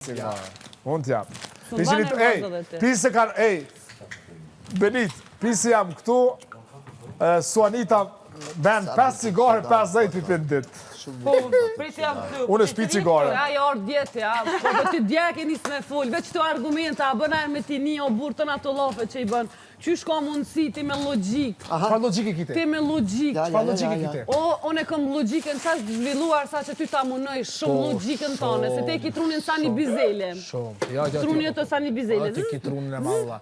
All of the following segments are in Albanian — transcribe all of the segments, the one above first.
Unë t'jam. Pisi kanë, Benit, pisi jam këtu, Suanita ben 5 cigare, 50 pipin dit. Po, prisi jam këtu. Unë e shpi cigare. Ajo orë djetë, ja. Po ti djek e nisë me full. Veç të argumenta, bënajnë me ti një o burtën ato lofe që i bënë. Qysh ka mundësi ti me logik? Çfarë logjike kite? Ti me logik. Çfarë logjike kite? Unë e kam logjikën sa të zhvilluar sa që ty ta munoj shumë logjikën tonë. Se te ki trunin sa një bizele. Shumë. Trunin e të sa një bizele. Ti ki trunin e madha.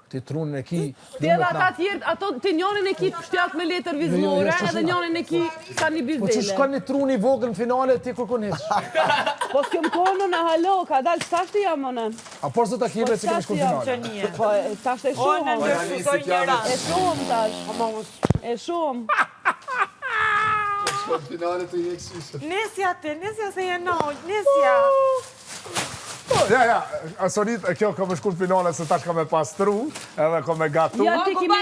Ti trunin e ki... Ti edhe ata tjerë, ato ti njonin e ki shtjat me letër vizmore, edhe njonin e ki sa një bizele. Po që shkon një truni vogël në finale, ti kërkon heq. Po s'kem konë në halo, ka dalë s'tashti jam më në. A por zë ta kime që kemi shku në finale? Po, tashtë e shumë. E shumë tash. E shumë. Shkon finale të jekë shishë. Nesja se jenoj, nesja. Ja, Sonit, kjo ka me shku në finale se tash ka me pastru, edhe ka me gatu. Ja, ti kimi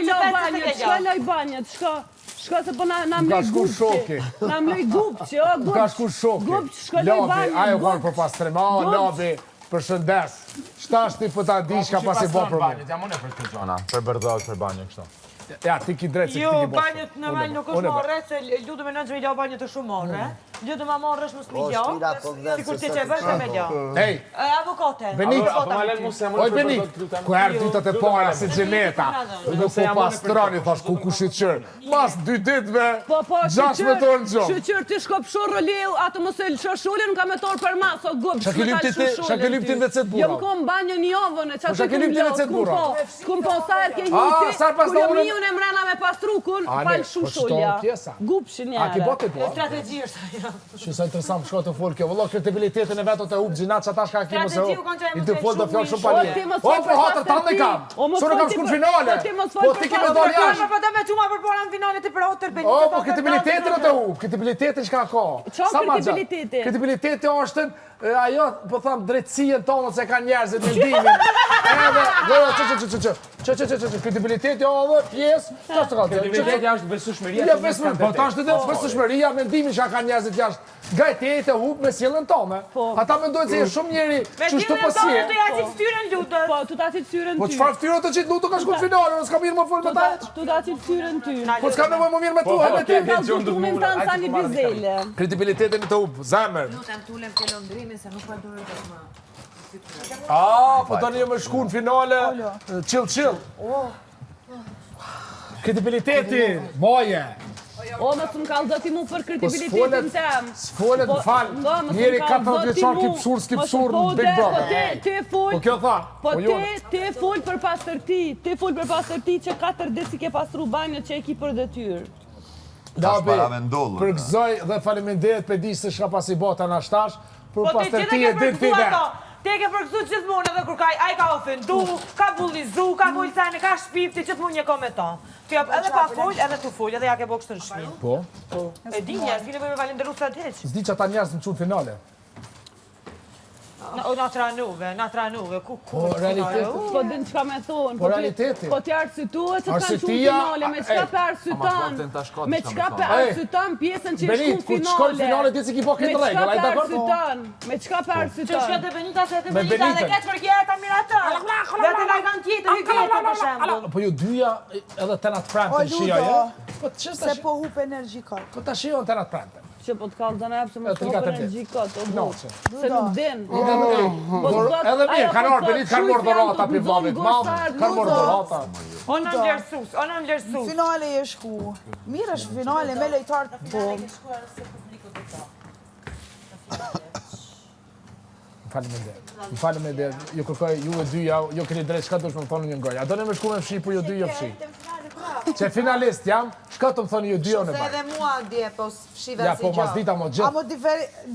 lo banjët, shka loj banjët, shka se po na mlej shku shoki. Na mlej gupqë, o gupqë. Ka shku shoki. Gupqë, shka loj banjët, Labi, ajo kanë për pastrim, Labi, për shëndes. Shtashti për ta di shka pas i bo për mu. Jam unë për këtë gjona, për bërdak, për banjë, kështu. Ja, ti ki drejt se ti Jo, ki bosh. banjët normal nuk është morre, se lutu me nëndë që me lo banjët të shumë morre. Lutu ma morre është mësë me lo, si kur ti që e bërë me lo. Ej, Avokote. Benit, Oj, oj Benit, ku herë dytat e para si Gjeneta, nuk po pastroni, thash ku ku shqyqër. Mas 2 ditve, 16 orë në gjomë. Shqyqër ti shko pëshur rëleu, atë mëse lë shullin ka me torë për mas, o gupë. Shake lyp ti vecet bura. Jëm kom banjë një ovën, që aty shake lyp ti vecet bura. Kum po sarë ke hiti, sarë pas kur jëm të një në mrena me pastrukun, falë shushulja. Gupshin A ki jare. bote po? Strategji është ajo. Që sa interesant shko të folë kjo, vëllo kredibilitetin e vetot e hubë gjinat që ata shka kimu se i të folë do fjallë shumë palje. O, po hatër ta në kam, së në kam shku në finale, po ti ki me dojë jashtë. Po të me quma për pora në finale të për otër Benit. O, po kredibilitetin e të hubë, kredibilitetin shka ka. Qa kredibiliteti? Kredibiliteti është ajo, po thamë, drejtësien tonë se ka njerëzit në ndimin. Edhe, kredibiliteti edhe pjesë, ta së të kalë. Kredibiliteti është besueshmëria. Ja, po ta është edhe besueshmëria, mendimin që ka njerëzit jashtë. Gajtet e hub me sjellën tome. Ata mendojnë se je shumë njeri që shtu pësie. Me të jaci ftyrën lutës. Po, tu ta ci ftyrën ty. Po çfarë ftyrë të qitë lutu ka shku në finale, s'ka mirë më folë me ta. Tu ta ci ftyrën ty. Po s'ka nevojë më mirë me tu, me Ti ti. ka dokumentan sa një bizele. Kredibilitetin të hub, zemër. Lutem tulem të lëndrimin se nuk pa durë të më. Po tani më shku në finale, chill. Kredibiliteti, moje. O, më të më kalë do ti mu për kredibilitetin tem. S'folet në falë, njeri 14 vjeçar s'ki pëshur në Big Brother. Ti full, Po kjo tha, po ti full për pastërti që 4 ditë si ke pastru banjët që e ki për detyrë. Labi, përgëzoj dhe faleminderit për di se shka pas i bota në ashtash, për pastërti e ditë t'i vetë. Te ke përgëzu gjithmonë edhe kur ai ka ofendu, ka bullizu, ka volcane, ka shpifti, gjithmonë një komenton. Ti edhe pa fol, edhe tu fol, edhe ja ke bëu kështu në shtëpi. Po? E di njerëz, ti nevojë me falenderu sa të heq. S'di që ata njerëz në qunë finale. Na tranuve, ku? Po, realiteti. Po din çka me thonë. Po realiteti. Po ti arsituhet që kanë qunë Arsitia, finale, me çka pe arsyton. Me çka pe arsyton pjesën që e Benit, shku kur finale. shkon finale ti si ki po këtë regull, ai dakord? Me çka pe Që arsyton. shka të Benita, se të Me Benita, dhe Benitën. keq për kjeta miratë. Dhe të lajkan tjetër, hygjeta për shembull. Po ju dyja edhe tenat prante në shia, jo? Po të qështë Se po hup energji ka. Po të shion tenat prante. Që po të kallë të nepë se më të hopër energji këtë, o bu. Noqe. Se nuk din. Edhe mirë, kanë orë, Benit kanë morë dhorata për vlavit madhë, kanë morë dhorata. O në vlerësus. Finale je shku. Mirë është finale me lojtarë po. Më falem e dhe, ju kërkoj, ju e dyja, ju keni drejt, shka të shme më thonë një ngoj. A do në me shku me fshi, po ju dy jo fshi. Që finalist jam, shka të më thonë ju dy jo në Se baj. edhe mua dje, po shive Ja, si po mas gjo. dita mo A gjithë. mo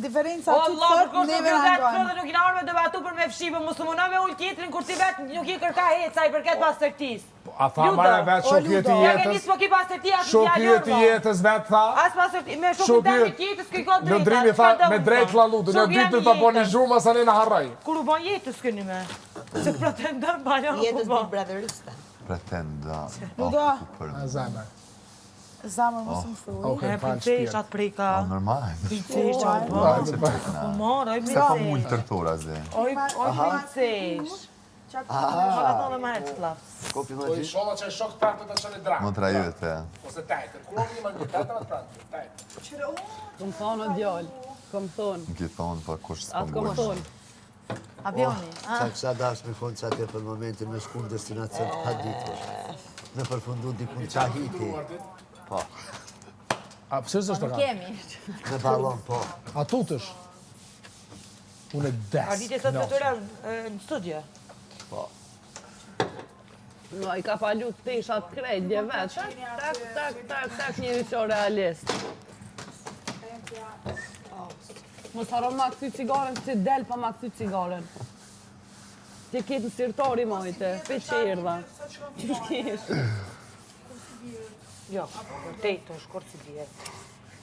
diferenca O, të Allah, fort, kërkohë neve të në vetë angojnë. dhe nuk i arme debatu për me fshi, për musumuna me ullë tjetrin, kur ti vetë nuk i kërka heca i përket pastërtis. A tha mare vetë shokjet i Ja ke jetës, nisë po ki pastërti, asë shokjet i jetës vetë tha, As pastërti, me shokjet tani tjetës këj ka drejta. Lëndrimi tha me drejt lalutu, në ditë të boni zhurma sa ne në harraj. Kur u bon jetës këni me, se pretendon banja nuk u Jetës bon. Big Brotherista. Pretenda. Ludo, A zemër. Zamër mos më thuj. Okej, falë Princesha të prika. Normal. Princesha, po. Po marë, oj Se pa princesh. mullë tërtora, zë. Oj princesh. Mora thonë më herë të klapë. Kopi Po i magjik? sholla që e shok të të të qënë dramë. Më trajete. Ose tajtër. Kuro një më një tajtër atë pranë. Tajtër. Kom thonë o djallë, kom thonë. Më ki thonë, pa kush s'po Atë kom mbush. thonë. Avioni. Sa kësha dash me konë që atje për momentin me shku në destinacion të paditur. Me përfundu dikun qa hiti. Po, A pësë është të kanë? me balon, po. A tutësh? Unë e des. Ardite sot me tëre në studio. No, i ka palu të teshat krejtje vetë. Tak, njëri që realist. Mos haron ma këthy cigaren, që del pa ma këthy cigaren. Ti ketë në sirtori mojte, pe që erdha. Që shkesh? Jo, vërtejt është kur si bje.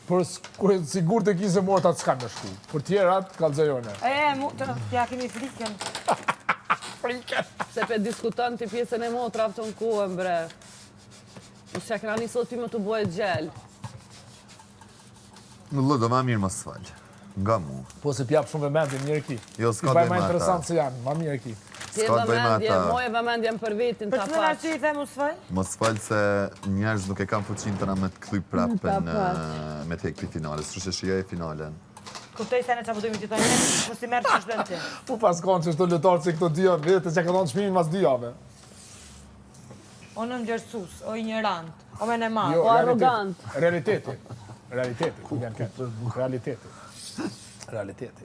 Për sigur të kise morë atë s'ka me shku. Për tjerat, kalzajone. Ja kemi frikën. Se pe diskuton të pjesën e motrave të në kohën, bre. Mos që këna një sot ty më të bëhet gjellë. Në lë, do ma mirë më s'falë. Nga mu. Po se pjap shumë vëmendje, mirë ki. Jo, s'ka I baj bëj ma me interesant ata. se janë, ma mirë ki. Ti e S'ka të bëj me vëmendje, ata. moj e vëmendje për vetin Për të të më apash. arsye i them u sfaj? Më s'falë se njerëz nuk e kam fuqin tëra me të klyp prapën me të hekti finale. Së që shijaj finalen. Kuptoj se ne qa përdojmë të tojnë, mos i merë që është dënë ti. Po pas konë që shto lëtarë që këto 2 javë, vete që ka thonë shmimin mas 2 javë. O në mëgjërsus, o ignorant, o me në marë. Jo, O arrogant. Realiteti. Realiteti. Ku janë këtë? Realiteti. Realiteti.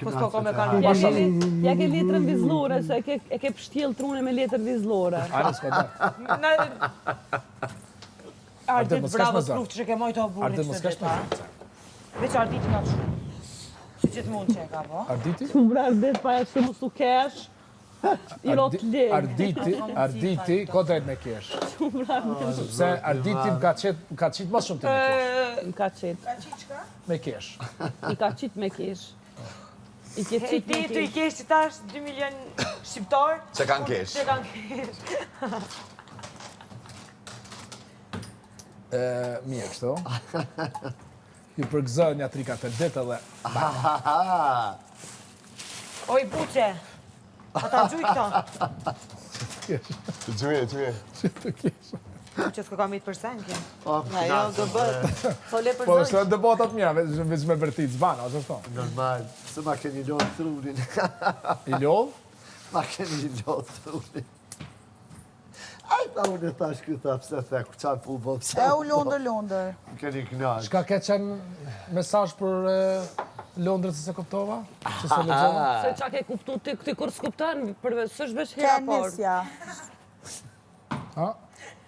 Po s'po ko me kanë Ja ke letrën vizlore, se e ke pështjel trune me letër vizlore. Ani s'ka da. Ardit, mos kesh bravo, me zor. s'pruf që ke mojtë o burit Ardit mos që kesh me dita. zor. Veç Ardit nga shumë. Që gjithë mund që e ka, po? Arditi? Më brar dit pa e që mu su kesh. I rot lig. Arditi, ko drejt me kesh. Sepse Arditi më ka qitë mas shumë të me kesh. Më ka qit. Me kesh. I ka qit me kesh. I ke Ti qit me i kesh. kesh që tash 2 milion shqiptar. Që kanë kesh. Që kanë kesh. Mirë kështu. Ju përgëzoj një 3-4 ditë edhe Oj, buqe. Ata gjuj këto. Gjuje. të kesh. Buqe s'ko kam i të përsen, kje. Na jo, do bët. Fole për Po zënjë. është në debatat mija, veç me vërtit zbana, ose shto. Normal. Se ma keni lodhë trurin. I lodh? Ma keni lodhë trurin. Aj, pa unë e thash këta pse the, ku qanë pu bo pse. E u londër. Më keni knaq. Shka ke qenë mesazh për Londrën se se kuptova? Që se lexova? Se qa ke kuptu ti kur s'kuptan, s'është veç Ke hera por. nisja. Ha?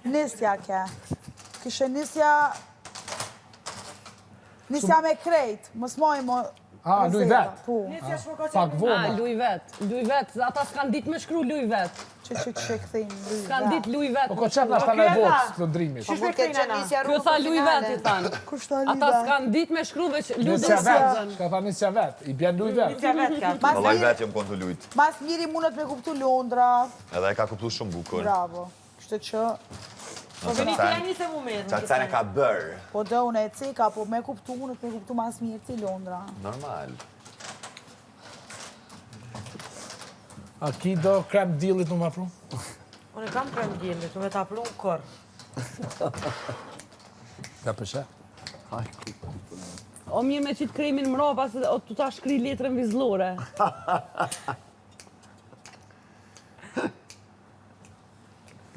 Nisja ke. Kishe nisja... Nisja me krejt. Mos moj mo... A, luj vet. Po. Pak vona. Luj vet, ata s'kan dit me shkru luj vet. Që këthim. S'kan dit luj vet. Po ko qep në ashta në e votës, të ndrimit. Qysh me Ke krejnë qenë ana? nisja Kjo rrugë tha për luj vet, finale. i than. Kush ta Ata s'kan dit me shkru veç luj Nisja vet. vet. Shka tha nisja vet. I bjen luj vet. Nisja vetë ka. Vallaj vetë jam konë të lujtë. Mas njëri mundet me kuptu Londra. Edhe e ka kuplu shumë bukur. Bravo. Kështë që... Po vini të janë njëse mu mirë. Qa cene ka bërë. Po do unë e ceka, po me kuptu, mundet me kuptu mas mirë ti Londra. Normal. A ki do krem dillit në ma pru? Unë e kam krem gjillit, unë e ta pru në kër. Ka përshe? O mirë me qitë kremin mrapa, se o tu ta shkri letrën vizlore.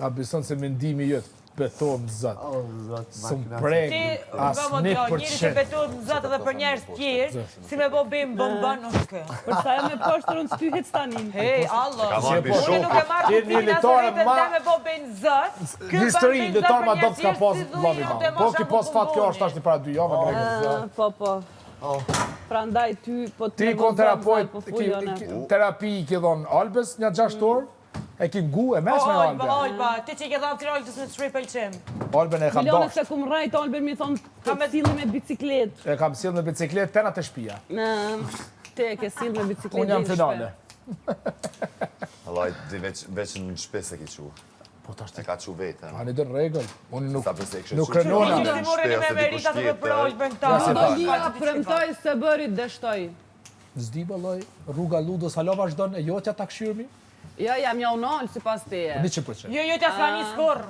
A beson se mendimi jëtë betohem zot. O, zot, Sëm makina. prek, Ti, as nga më një t'jo, për njëri që qenë. betohet në zëtë dhe për njerës tjerë, si me bo bim bën nuk kë. Për sa e me pështër unë s'tyhet stanin. Hej, Allah. Ka marrë po, për Unë nuk e shokë. marrë Ti një kuptimin asë letare rritën ma- dhe me bo bën zëtë. Histori, letar ma do të s'ka pas vlavi ma. Po ki pas fat kjo është ashtë para 2 javë. Po. Prandaj ty, po Ti me kon vëzën, terapeut, po fullone. terapi i ke dhonë Albes një 6 orë, e ki ngu e mes me Albe. Olba, ti që i ke dhamë tiroltës në të shri pëlqim. Alben e kam Milone dasht. se kum rajt, Albert mi thonë të silë me biciklet. E kam sill në biciklet tena të shpia. Te e ke silë me biciklet. Unë jam finale. Vallaj, di veç në shpes e ki qu. Po tash E ka që vete. Ani dë rregull. Unë nuk Sa përse e kështë nuk që- krenona. Ti morën me Merita të veproj bën këta. Ludolia premtoj se bëri deshtoj. Zdi vallaj, rruga Ludës hala vazhdon e jotja ta këshyrmi? Ja, jam ja unol sipas teje. 100%. Jo, t'ja s'ka një skorë.